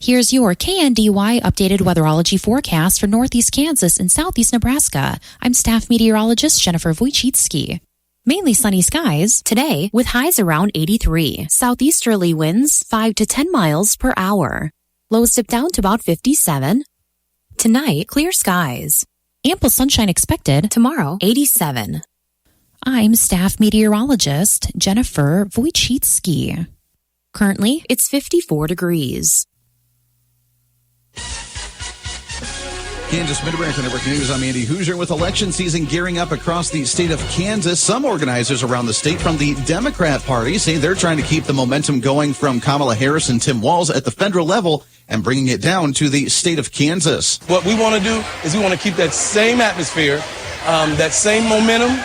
Here's your KNDY updated weatherology forecast for northeast Kansas and southeast Nebraska. I'm staff meteorologist Jennifer Wojcicki. Mainly sunny skies today with highs around 83. Southeasterly winds 5 to 10 miles per hour. Lows dip down to about 57. Tonight, clear skies. Ample sunshine expected. Tomorrow, 87. I'm staff meteorologist Jennifer Wojcicki. Currently, it's 54 degrees. Kansas Mid-American Network News. I'm Andy Hoosier. With election season gearing up across the state of Kansas, some organizers around the state from the Democrat Party say they're trying to keep the momentum going from Kamala Harris and Tim Walz at the federal level and bringing it down to the state of Kansas. What we want to do is we want to keep that same atmosphere, that same momentum,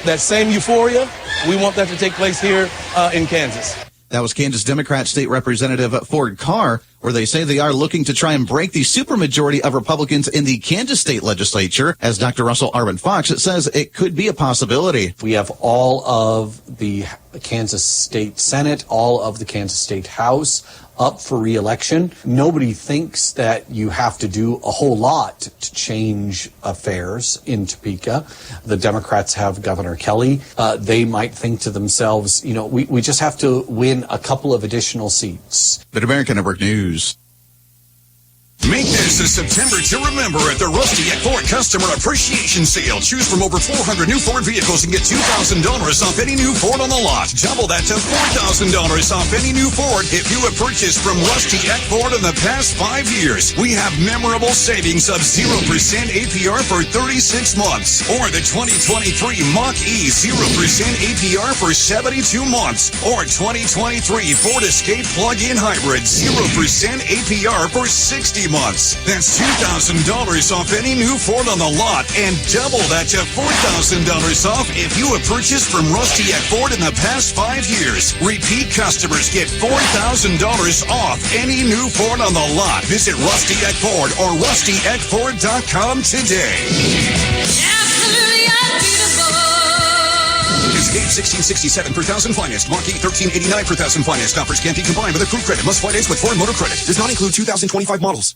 that same euphoria. We want that to take place here in Kansas. That was Kansas Democrat State Representative Ford Carr, where they say they are looking to try and break the supermajority of Republicans in the Kansas State Legislature. As Dr. Russell Arvin Fox says, it could be a possibility. We have all of the Kansas State Senate, all of the Kansas State House up for re-election. Nobody thinks that you have to do a whole lot to change affairs in Topeka. The Democrats have Governor Kelly. They might think to themselves, you know, we just have to win a couple of additional seats. Mid-American Network News. Make this a September to remember at the Rusty at Ford Customer Appreciation Sale. Choose from over 400 new Ford vehicles and get $2,000 off any new Ford on the lot. Double that to $4,000 off any new Ford if you have purchased from Rusty at Ford in the past 5 years. We have memorable savings of 0% APR for 36 months. Or the 2023 Mach-E 0% APR for 72 months. Or 2023 Ford Escape Plug-in Hybrid 0% APR for 60 months. That's $2,000 off any new Ford on the lot and double that to $4,000 off if you have purchased from Rusty at Ford in the past 5 years. Repeat customers get $4,000 off any new Ford on the lot. Visit Rusty at Ford or rustyatford.com today. Escape 1667 per thousand financed. Mach-E 1389 per thousand financed. Offers can't be combined with accrued credit. Must finance with Ford Motor Credit. Does not include 2025 models.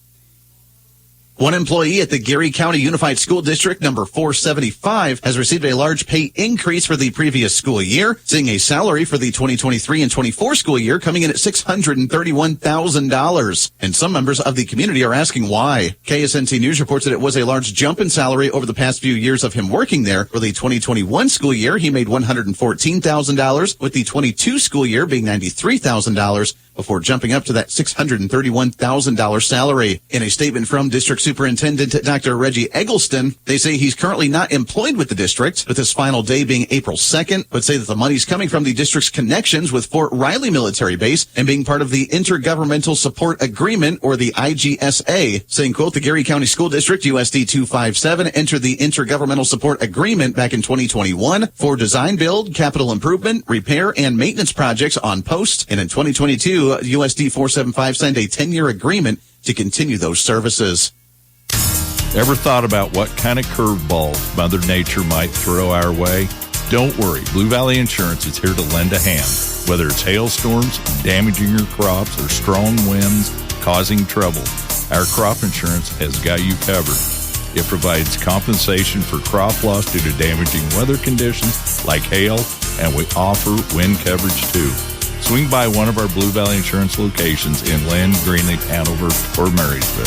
One employee at the Geary County Unified School District number 475 has received a large pay increase for the previous school year, seeing a salary for the 2023 and 24 school year coming in at $631,000. And some members of the community are asking why. KSNT News reports that it was a large jump in salary over the past few years of him working there. For the 2021 school year, he made $114,000, with the 22 school year being $93,000. Before jumping up to that $631,000 salary. In a statement from District Superintendent Dr. Reggie Eggleston, they say he's currently not employed with the district, with his final day being April 2nd, but say that the money's coming from the district's connections with Fort Riley Military Base and being part of the Intergovernmental Support Agreement, or the IGSA, saying, quote, the Geary County School District, USD 257, entered the Intergovernmental Support Agreement back in 2021 for design, build, capital improvement, repair, and maintenance projects on post, and in 2022, USD 475 signed a 10-year agreement to continue those services. Ever thought about what kind of curveball Mother Nature might throw our way? Don't worry, Blue Valley Insurance is here to lend a hand. Whether it's hailstorms damaging your crops or strong winds causing trouble, our crop insurance has got you covered. It provides compensation for crop loss due to damaging weather conditions like hail, and we offer wind coverage too. Swing by one of our Blue Valley Insurance locations in Lynn, Greenleaf, Hanover, or Marysville.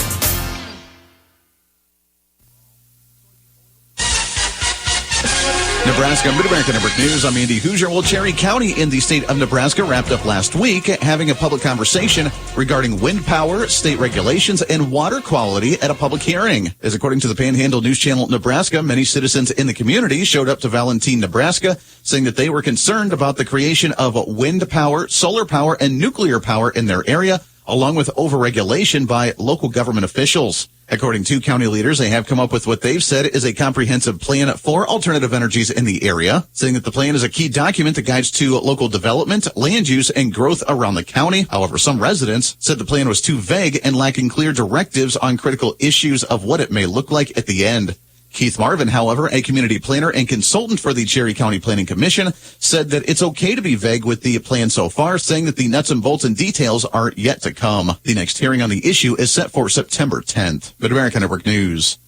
Nebraska Mid-American Network News. I'm Andy Hoosier. Well, Cherry County in the state of Nebraska wrapped up last week having a public conversation regarding wind power, state regulations, and water quality at a public hearing. As according to the Panhandle News Channel Nebraska, many citizens in the community showed up to Valentine, Nebraska, saying that they were concerned about the creation of wind power, solar power, and nuclear power in their area, along with overregulation by local government officials. According to county leaders, they have come up with what they've said is a comprehensive plan for alternative energies in the area, saying that the plan is a key document that guides to local development, land use, and growth around the county. However, some residents said the plan was too vague and lacking clear directives on critical issues of what it may look like at the end. Keith Marvin, however, a community planner and consultant for the Cherry County Planning Commission, said that it's okay to be vague with the plan so far, saying that the nuts and bolts and details are yet to come. The next hearing on the issue is set for September 10th. Mid-America Network News.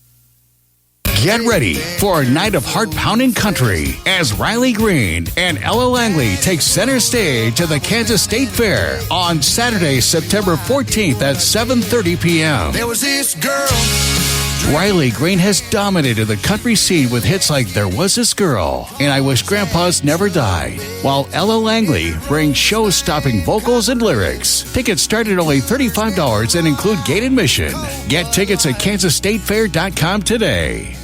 Get ready for a night of heart-pounding country as Riley Green and Ella Langley take center stage at the Kansas State Fair on Saturday, September 14th at 7:30 p.m. There was this girl. Riley Green has dominated the country scene with hits like There Was This Girl and I Wish Grandpa's Never Died, while Ella Langley brings show-stopping vocals and lyrics. Tickets start at only $35 and include gate admission. Get tickets at kansasstatefair.com today.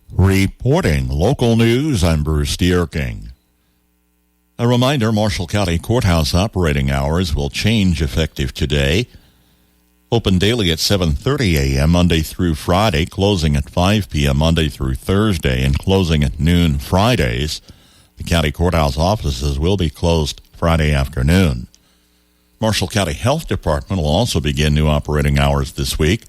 Reporting local news, I'm Bruce Dierking. A reminder, Marshall County Courthouse operating hours will change effective today. Open daily at 7:30 a.m. Monday through Friday, closing at 5 p.m. Monday through Thursday, and closing at noon Fridays. The county courthouse offices will be closed Friday afternoon. Marshall County Health Department will also begin new operating hours this week.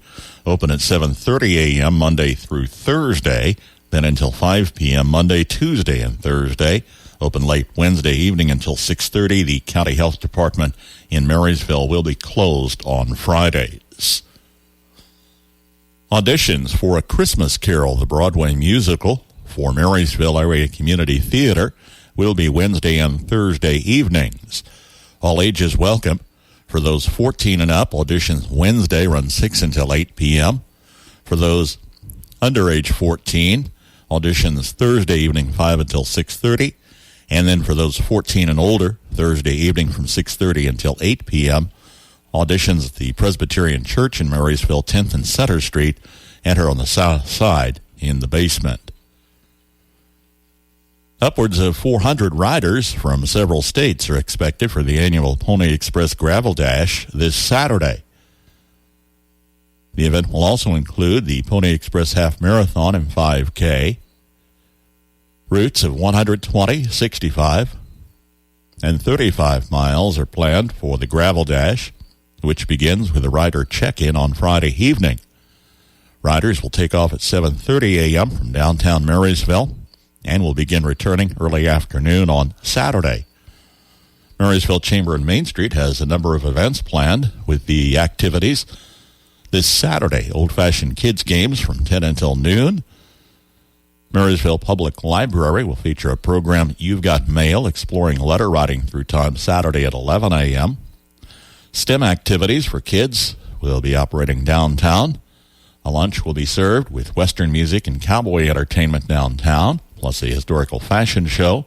Open at 7:30 a.m. Monday through Thursday, then until 5 p.m. Monday, Tuesday, and Thursday. Open late Wednesday evening until 6:30. The County Health Department in Marysville will be closed on Fridays. Auditions for A Christmas Carol, the Broadway musical, for Marysville Area Community Theater will be Wednesday and Thursday evenings. All ages welcome. For those 14 and up, auditions Wednesday run 6 until 8 p.m. For those under age 14, auditions Thursday evening 5 until 6:30. And then for those 14 and older, Thursday evening from 6:30 until 8 p.m., auditions at the Presbyterian Church in Marysville, 10th and Sutter Street. Enter on the south side in the basement. Upwards of 400 riders from several states are expected for the annual Pony Express Gravel Dash this Saturday. The event will also include the Pony Express Half Marathon and 5K. Routes of 120, 65, and 35 miles are planned for the Gravel Dash, which begins with a rider check-in on Friday evening. Riders will take off at 7:30 a.m. from downtown Marysville and will begin returning early afternoon on Saturday. Marysville Chamber and Main Street has a number of events planned with the activities. This Saturday, old-fashioned kids games from 10 until noon. Marysville Public Library will feature a program, You've Got Mail, exploring letter writing through time Saturday at 11 a.m. STEM activities for kids will be operating downtown. A lunch will be served with Western music and cowboy entertainment downtown, plus a historical fashion show.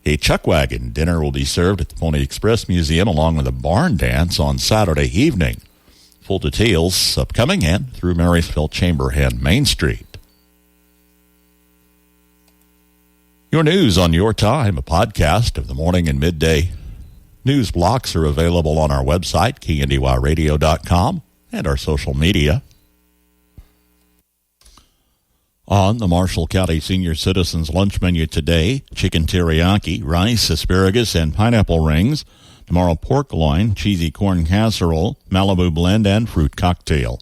A chuck wagon dinner will be served at the Pony Express Museum along with a barn dance on Saturday evening. Full details upcoming and through Marysville Chamber and Main Street. Your news on your time, a podcast of the morning and midday news blocks are available on our website, KNDYradio.com, and our social media. On the Marshall County Senior Citizens Lunch Menu today, chicken teriyaki, rice, asparagus, and pineapple rings. Tomorrow, pork loin, cheesy corn casserole, Malibu blend, and fruit cocktail.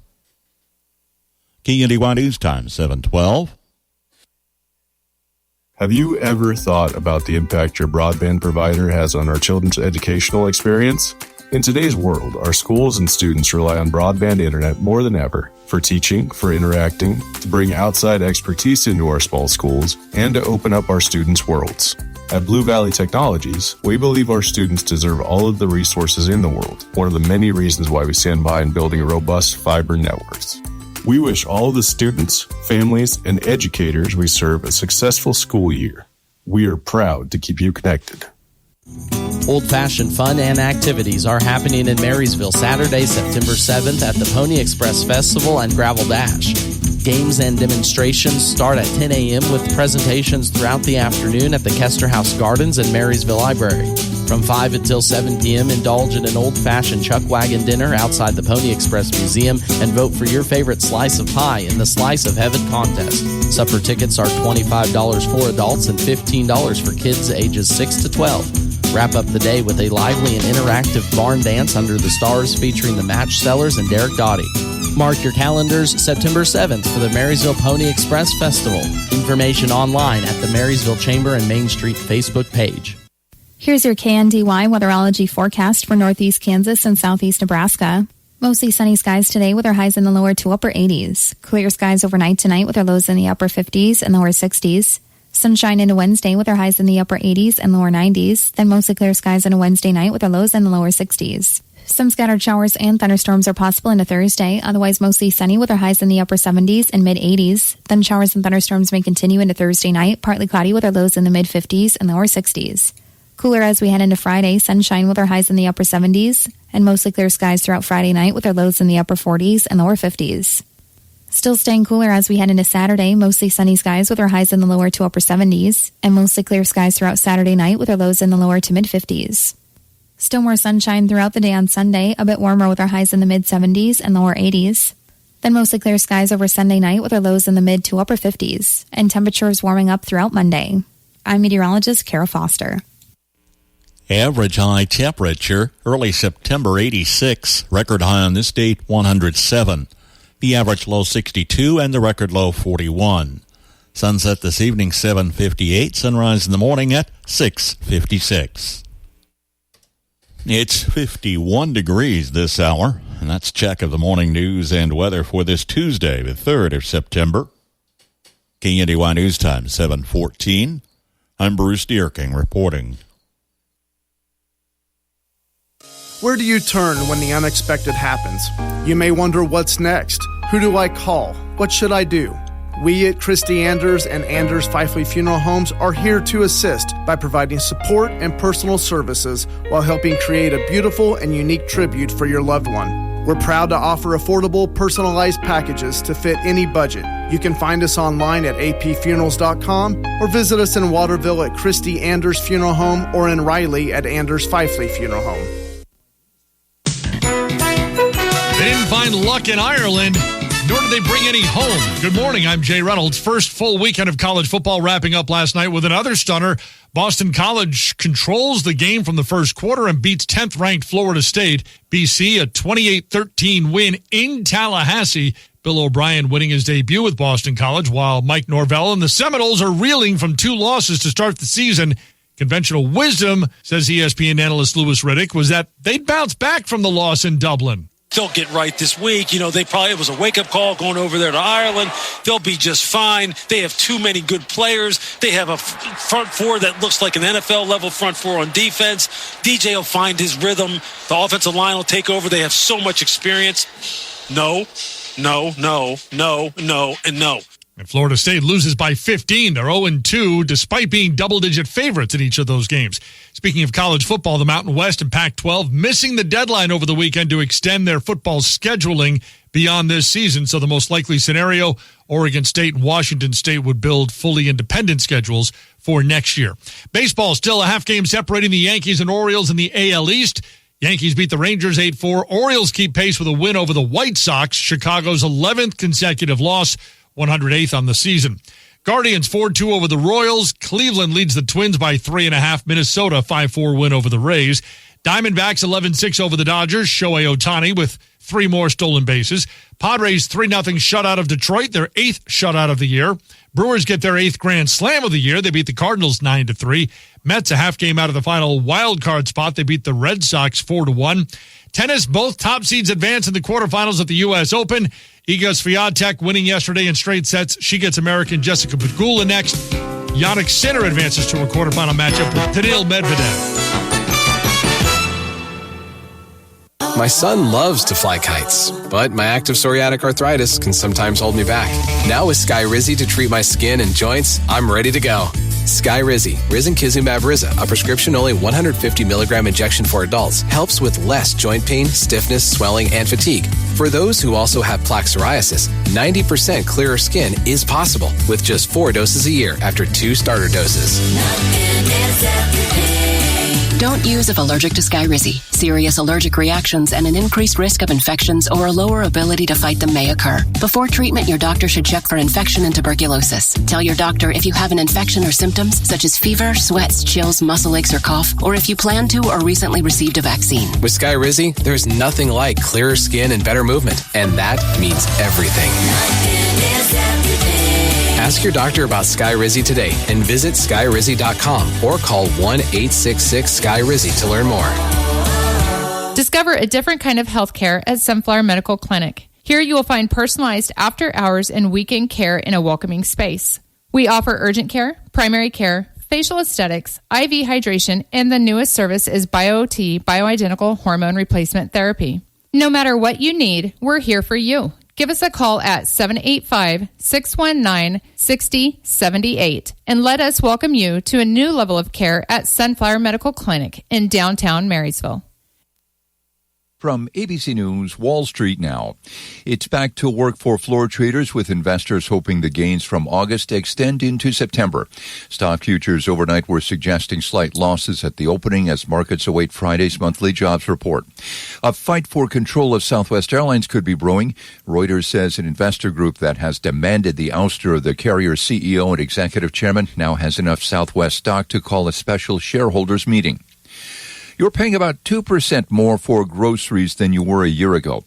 KNDY News Time, 7:12. Have you ever thought about the impact your broadband provider has on our children's educational experience? In today's world, our schools and students rely on broadband internet more than ever for teaching, for interacting, to bring outside expertise into our small schools, and to open up our students' worlds. At Blue Valley Technologies, we believe our students deserve all of the resources in the world, one of the many reasons why we stand by in building robust fiber networks. We wish all of the students, families, and educators we serve a successful school year. We are proud to keep you connected. Old-fashioned fun and activities are happening in Marysville Saturday, September 7th at the Pony Express Festival and Gravel Dash. Games and demonstrations start at 10 a.m. with presentations throughout the afternoon at the Kester House Gardens and Marysville Library. From 5 until 7 p.m., indulge in an old-fashioned chuck wagon dinner outside the Pony Express Museum and vote for your favorite slice of pie in the Slice of Heaven contest. Supper tickets are $25 for adults and $15 for kids ages 6 to 12. Wrap up the day with a lively and interactive barn dance under the stars featuring the Match Sellers and Derek Doughty. Mark your calendars September 7th for the Marysville Pony Express Festival. Information online at the Marysville Chamber and Main Street Facebook page. Here's your KNDY weatherology forecast for northeast Kansas and southeast Nebraska. Mostly sunny skies today with our highs in the lower to upper 80s. Clear skies overnight tonight with our lows in the upper 50s and lower 60s. Sunshine into Wednesday with our highs in the upper 80s and lower 90s. Then mostly clear skies into Wednesday night with our lows in the lower 60s. Some scattered showers and thunderstorms are possible into Thursday, otherwise mostly sunny with our highs in the upper 70s and mid-80s. Then showers and thunderstorms may continue into Thursday night, partly cloudy with our lows in the mid-50s and lower 60s. Cooler as we head into Friday, sunshine with our highs in the upper 70s, and mostly clear skies throughout Friday night with our lows in the upper 40s and lower 50s. Still staying cooler as we head into Saturday, mostly sunny skies with our highs in the lower to upper 70s, and mostly clear skies throughout Saturday night with our lows in the lower to mid-50s. Still more sunshine throughout the day on Sunday, a bit warmer with our highs in the mid-70s and lower 80s. Then mostly clear skies over Sunday night with our lows in the mid to upper 50s, and temperatures warming up throughout Monday. I'm meteorologist Kara Foster. Average high temperature, early September 86, record high on this date 107. The average low 62 and the record low 41. Sunset this evening 7:58, sunrise in the morning at 6:56. It's 51 degrees this hour, and that's a check of the morning news and weather for this Tuesday, the 3rd of September. KNDY News Time, 7:14. I'm Bruce Dierking reporting. Where do you turn when the unexpected happens? You may wonder what's next. Who do I call? What should I do? We at Christy Anders and Anders Fifely Funeral Homes are here to assist by providing support and personal services while helping create a beautiful and unique tribute for your loved one. We're proud to offer affordable, personalized packages to fit any budget. You can find us online at apfunerals.com or visit us in Waterville at Christy Anders Funeral Home or in Riley at Anders Fifely Funeral Home. They didn't find luck in Ireland, nor did they bring any home. Good morning, I'm Jay Reynolds. First full weekend of college football wrapping up last night with another stunner. Boston College controls the game from the first quarter and beats 10th-ranked Florida State. BC, a 28-13 win in Tallahassee. Bill O'Brien winning his debut with Boston College, while Mike Norvell and the Seminoles are reeling from 2 losses to start the season. Conventional wisdom, says ESPN analyst Louis Riddick, was that they'd bounce back from the loss in Dublin. They'll get right this week. You know, it was a wake-up call going over there to Ireland. They'll be just fine. They have too many good players. They have a front four that looks like an NFL-level front four on defense. DJ will find his rhythm. The offensive line will take over. They have so much experience. No, and no. And Florida State loses by 15. They're 0-2, despite being double-digit favorites in each of those games. Speaking of college football, the Mountain West and Pac-12 missing the deadline over the weekend to extend their football scheduling beyond this season. So the most likely scenario, Oregon State and Washington State would build fully independent schedules for next year. Baseball still a half game separating the Yankees and Orioles in the AL East. Yankees beat the Rangers 8-4. Orioles keep pace with a win over the White Sox, Chicago's 11th consecutive loss, 108th on the season. Guardians 4-2 over the Royals. Cleveland leads the Twins by 3.5. Minnesota 5-4 win over the Rays. Diamondbacks 11-6 over the Dodgers. Shohei Ohtani with 3 more stolen bases. Padres 3-0 shutout of Detroit, their 8th shutout of the year. Brewers get their 8th Grand Slam of the year. They beat the Cardinals 9-3. Mets a half game out of the final wild card spot. They beat the Red Sox 4-1. Tennis, both top seeds advance in the quarterfinals of the U.S. Open. Iga Swiatek winning yesterday in straight sets. She gets American Jessica Pegula next. Jannik Sinner advances to a quarterfinal matchup with Daniil Medvedev. My son loves to fly kites, but my active psoriatic arthritis can sometimes hold me back. Now with Skyrizi to treat my skin and joints, I'm ready to go. Skyrizi, risankizumab Riza, a prescription-only 150 milligram injection for adults, helps with less joint pain, stiffness, swelling, and fatigue. For those who also have plaque psoriasis, 90% clearer skin is possible with just 4 doses a year after 2 starter doses. Don't use if allergic to Skyrizi. Serious allergic reactions and an increased risk of infections or a lower ability to fight them may occur. Before treatment, your doctor should check for infection and tuberculosis. Tell your doctor if you have an infection or symptoms such as fever, sweats, chills, muscle aches, or cough, or if you plan to or recently received a vaccine. With Skyrizi, there's nothing like clearer skin and better movement, and that means everything. Ask your doctor about Skyrizi today and visit skyrizi.com or call 1-866-SKY-RIZZI to learn more. Discover a different kind of healthcare at Sunflower Medical Clinic. Here you will find personalized after-hours and weekend care in a welcoming space. We offer urgent care, primary care, facial aesthetics, IV hydration, and the newest service is BioT, bioidentical hormone replacement therapy. No matter what you need, we're here for you. Give us a call at 785-619-6078 and let us welcome you to a new level of care at Sunflower Medical Clinic in downtown Marysville. From ABC News, Wall Street now. It's back to work for floor traders with investors hoping the gains from August extend into September. Stock futures overnight were suggesting slight losses at the opening as markets await Friday's monthly jobs report. A fight for control of Southwest Airlines could be brewing. Reuters says an investor group that has demanded the ouster of the carrier's CEO and executive chairman now has enough Southwest stock to call a special shareholders meeting. You're paying about 2% more for groceries than you were a year ago.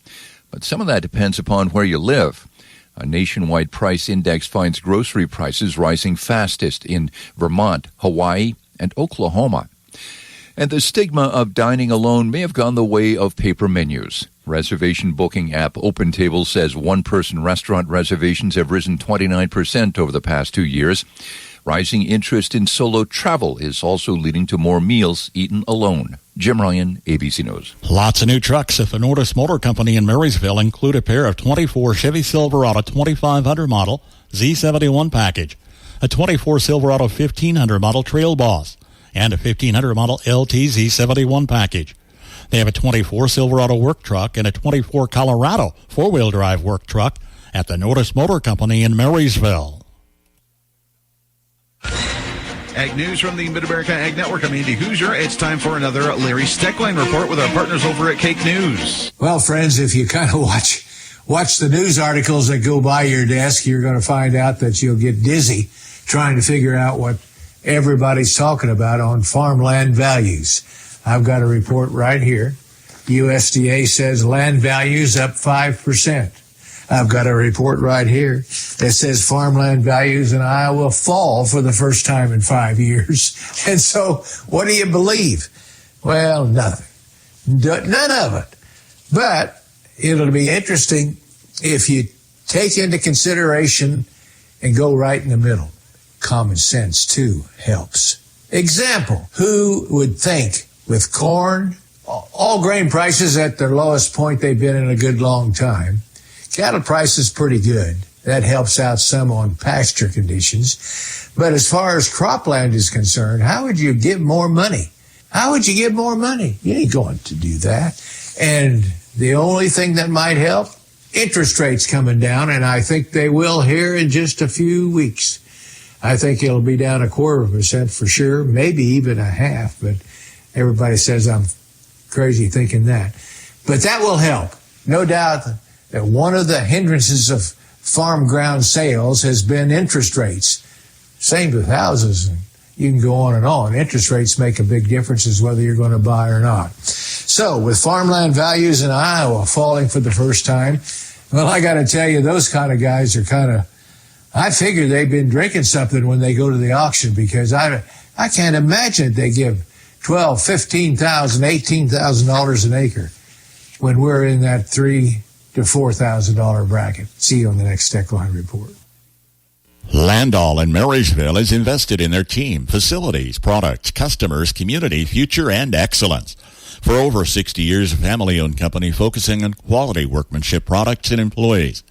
But some of that depends upon where you live. A nationwide price index finds grocery prices rising fastest in Vermont, Hawaii, and Oklahoma. And the stigma of dining alone may have gone the way of paper menus. Reservation booking app OpenTable says one-person restaurant reservations have risen 29% over the past 2 years. Rising interest in solo travel is also leading to more meals eaten alone. Jim Ryan, ABC News. Lots of new trucks at the Nordis Motor Company in Marysville include a pair of 24 Chevy Silverado 2500 model Z71 package, a 24 Silverado 1500 model Trail Boss, and a 1500 model LT Z71 package. They have a 24 Silverado work truck and a 24 Colorado four-wheel drive work truck at the Nordis Motor Company in Marysville. Ag News from the Mid-America Ag Network. I'm Andy Hoosier. It's time for another Larry Steckline report with our partners over at Cake News. Well, friends, if you kind of watch the news articles that go by your desk, you're going to find out that you'll get dizzy trying to figure out what everybody's talking about on farmland values. I've got a report right here. USDA says land values up 5%. I've got a report right here that says farmland values in Iowa fall for the first time in 5 years. And so what do you believe? Well, nothing. None of it. But it'll be interesting if you take into consideration and go right in the middle. Common sense, too, helps. Example, who would think with corn, all grain prices at their lowest point they've been in a good long time, cattle price is pretty good. That helps out some on pasture conditions. But as far as cropland is concerned, how would you get more money? How would you get more money? You ain't going to do that. And the only thing that might help, interest rates coming down, and I think they will here in just a few weeks. I think it'll be down 0.25% for sure, maybe even 0.5%, but everybody says I'm crazy thinking that. But that will help. No doubt that one of the hindrances of farm ground sales has been interest rates. Same with houses. You can go on and on. Interest rates make a big difference as whether you're going to buy or not. So with farmland values in Iowa falling for the first time, well, I got to tell you, those kind of guys are I figure they've been drinking something when they go to the auction, because I can't imagine they give $12,000, $15,000, $18,000 an acre when we're in that $3,000 to $4,000 bracket. See you on the next Steckline report. Landall in Marysville is invested in their team, facilities, products, customers, community, future, and excellence. For over 60 years, a family-owned company focusing on quality workmanship products and employees.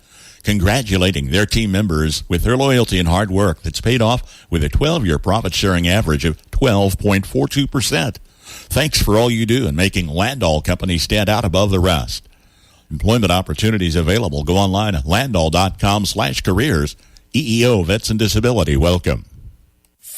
Congratulating their team members with their loyalty and hard work that's paid off with a 12-year profit-sharing average of 12.42%. Thanks for all you do in making Landall Company stand out above the rest. Employment opportunities available. Go online at landall.com/careers. EEO Vets and Disability. Welcome.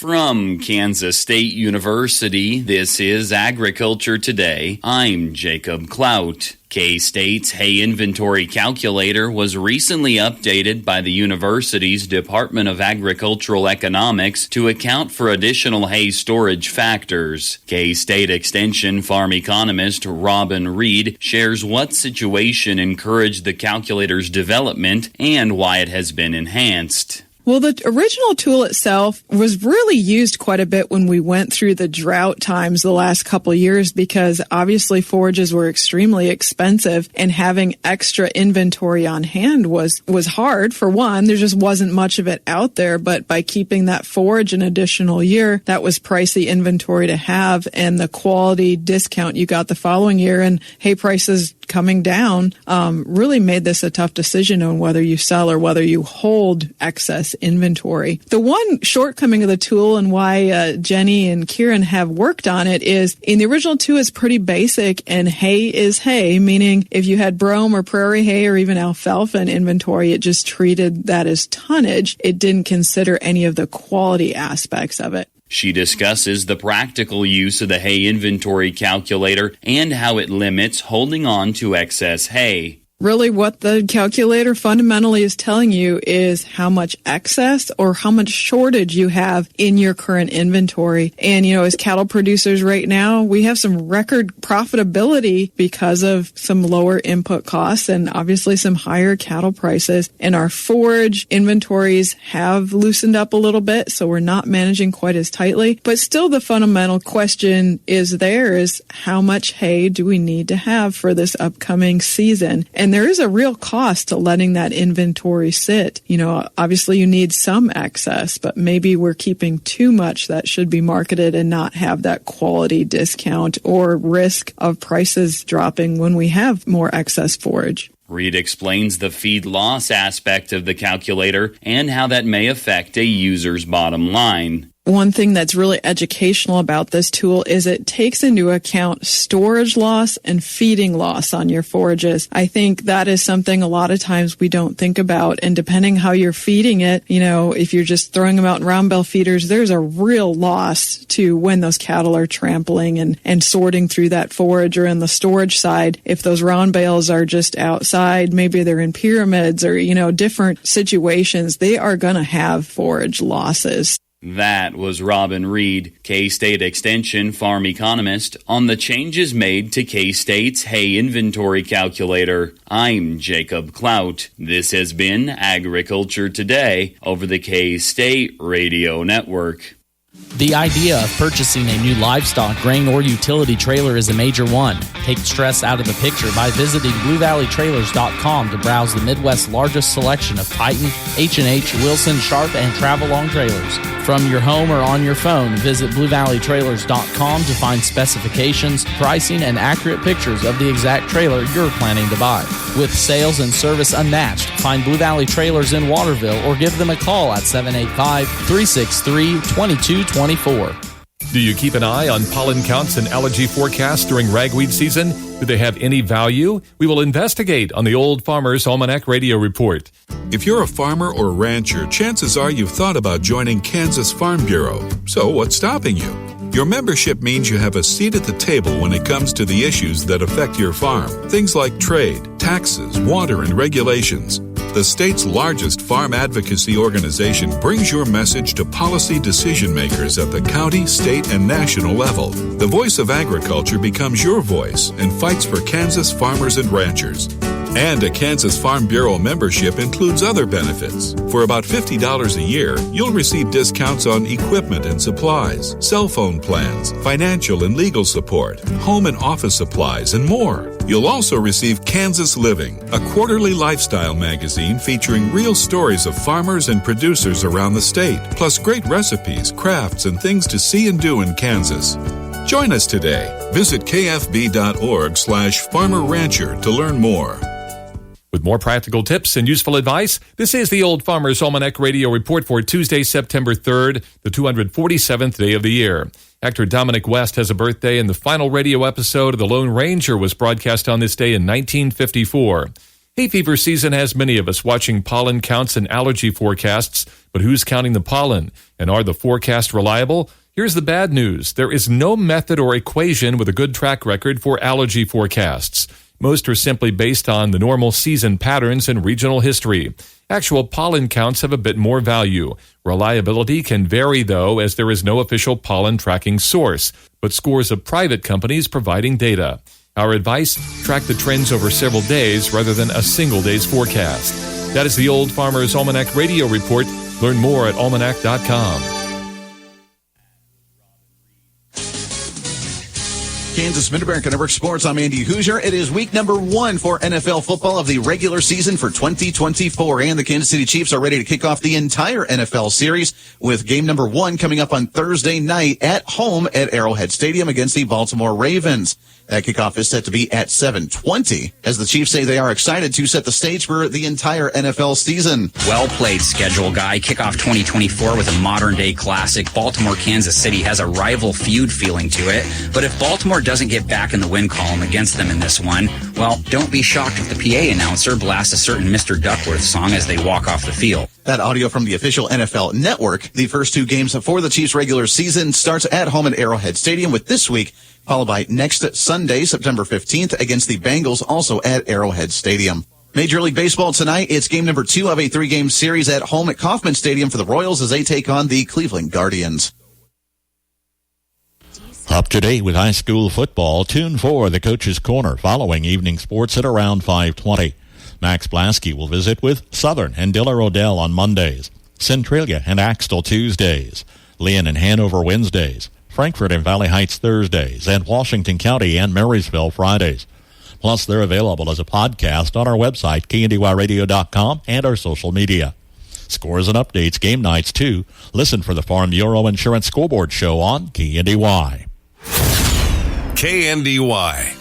From Kansas State University, this is Agriculture Today. I'm Jacob Clout. K-State's hay inventory calculator was recently updated by the university's Department of Agricultural Economics to account for additional hay storage factors. K-State Extension farm economist Robin Reed shares what situation encouraged the calculator's development and why it has been enhanced. Well, the original tool itself was really used quite a bit when we went through the drought times the last couple of years, because obviously forages were extremely expensive and having extra inventory on hand was hard. For one, there just wasn't much of it out there, but by keeping that forage an additional year, that was pricey inventory to have, and the quality discount you got the following year and hay prices coming down really made this a tough decision on whether you sell or whether you hold excess inventory. The one shortcoming of the tool and why Jenny and Kieran have worked on it is in the original tool is pretty basic, and hay is hay, meaning if you had brome or prairie hay or even alfalfa in inventory, it just treated that as tonnage. It didn't consider any of the quality aspects of it. She discusses the practical use of the hay inventory calculator and how it limits holding on to excess hay. Really what the calculator fundamentally is telling you is how much excess or how much shortage you have in your current inventory. And, as cattle producers right now, we have some record profitability because of some lower input costs and obviously some higher cattle prices. And our forage inventories have loosened up a little bit, so we're not managing quite as tightly. But still the fundamental question is how much hay do we need to have for this upcoming season? And there is a real cost to letting that inventory sit. Obviously you need some excess, but maybe we're keeping too much that should be marketed and not have that quality discount or risk of prices dropping when we have more excess forage. Reed explains the feed loss aspect of the calculator and how that may affect a user's bottom line. One thing that's really educational about this tool is it takes into account storage loss and feeding loss on your forages. I think that is something a lot of times we don't think about. And depending how you're feeding it, if you're just throwing them out in round bale feeders, there's a real loss to when those cattle are trampling and sorting through that forage. Or in the storage side, if those round bales are just outside, maybe they're in pyramids or, different situations, they are going to have forage losses. That was Robin Reed, K-State Extension farm economist, on the changes made to K-State's hay inventory calculator. I'm Jacob Clout. This has been Agriculture Today over the K-State Radio Network. The idea of purchasing a new livestock, grain, or utility trailer is a major one. Take stress out of the picture by visiting BlueValleyTrailers.com to browse the Midwest's largest selection of Titan, H&H, Wilson, Sharp, and Travelong trailers. From your home or on your phone, visit BlueValleyTrailers.com to find specifications, pricing, and accurate pictures of the exact trailer you're planning to buy. With sales and service unmatched, find Blue Valley Trailers in Waterville or give them a call at 785-363-2224. Do you keep an eye on pollen counts and allergy forecasts during ragweed season? Do they have any value? We will investigate on the Old Farmer's Almanac Radio Report. If you're a farmer or rancher, chances are you've thought about joining Kansas Farm Bureau. So what's stopping you? Your membership means you have a seat at the table when it comes to the issues that affect your farm. Things like trade, taxes, water, and regulations. The state's largest farm advocacy organization brings your message to policy decision makers at the county, state, and national level. The voice of agriculture becomes your voice and fights for Kansas farmers and ranchers. And a Kansas Farm Bureau membership includes other benefits. For about $50 a year, you'll receive discounts on equipment and supplies, cell phone plans, financial and legal support, home and office supplies, and more. You'll also receive Kansas Living, a quarterly lifestyle magazine featuring real stories of farmers and producers around the state, plus great recipes, crafts, and things to see and do in Kansas. Join us today. Visit kfb.org/farmer-rancher to learn more. With more practical tips and useful advice, this is the Old Farmer's Almanac Radio Report for Tuesday, September 3rd, the 247th day of the year. Actor Dominic West has a birthday, and the final radio episode of The Lone Ranger was broadcast on this day in 1954. Hay fever season has many of us watching pollen counts and allergy forecasts, but who's counting the pollen? And are the forecasts reliable? Here's the bad news. There is no method or equation with a good track record for allergy forecasts. Most are simply based on the normal season patterns and regional history. Actual pollen counts have a bit more value. Reliability can vary, though, as there is no official pollen tracking source, but scores of private companies providing data. Our advice, track the trends over several days rather than a single day's forecast. That is the Old Farmer's Almanac Radio Report. Learn more at almanac.com. Kansas Mid-America Network Sports. I'm Andy Hoosier. It is week number 1 for NFL football of the regular season for 2024, and the Kansas City Chiefs are ready to kick off the entire NFL series with game number 1 coming up on Thursday night at home at Arrowhead Stadium against the Baltimore Ravens. That kickoff is set to be at 7:20, as the Chiefs say they are excited to set the stage for the entire NFL season. Well played, schedule guy. Kickoff 2024 with a modern-day classic. Baltimore-Kansas City has a rival feud feeling to it, but if Baltimore doesn't get back in the win column against them in this one, well, don't be shocked if the PA announcer blasts a certain Mr. Duckworth song as they walk off the field. That audio from the official NFL network. The first 2 games for the Chiefs regular season starts at home at Arrowhead Stadium, with this week followed by next Sunday, September 15th, against the Bengals, also at Arrowhead Stadium. Major League Baseball tonight, it's game number 2 of a 3-game series at home at Kauffman Stadium for the Royals as they take on the Cleveland Guardians. Up to date with high school football, tune for the Coach's Corner following evening sports at around 5:20. Max Blasky will visit with Southern and Diller Odell on Mondays, Centralia and Axtell Tuesdays, Lynn and Hanover Wednesdays, Frankfort and Valley Heights Thursdays, and Washington County and Marysville Fridays. Plus, they're available as a podcast on our website, KNDYradio.com, and our social media. Scores and updates, game nights, too. Listen for the Farm Bureau Insurance Scoreboard Show on KNDY. KNDY.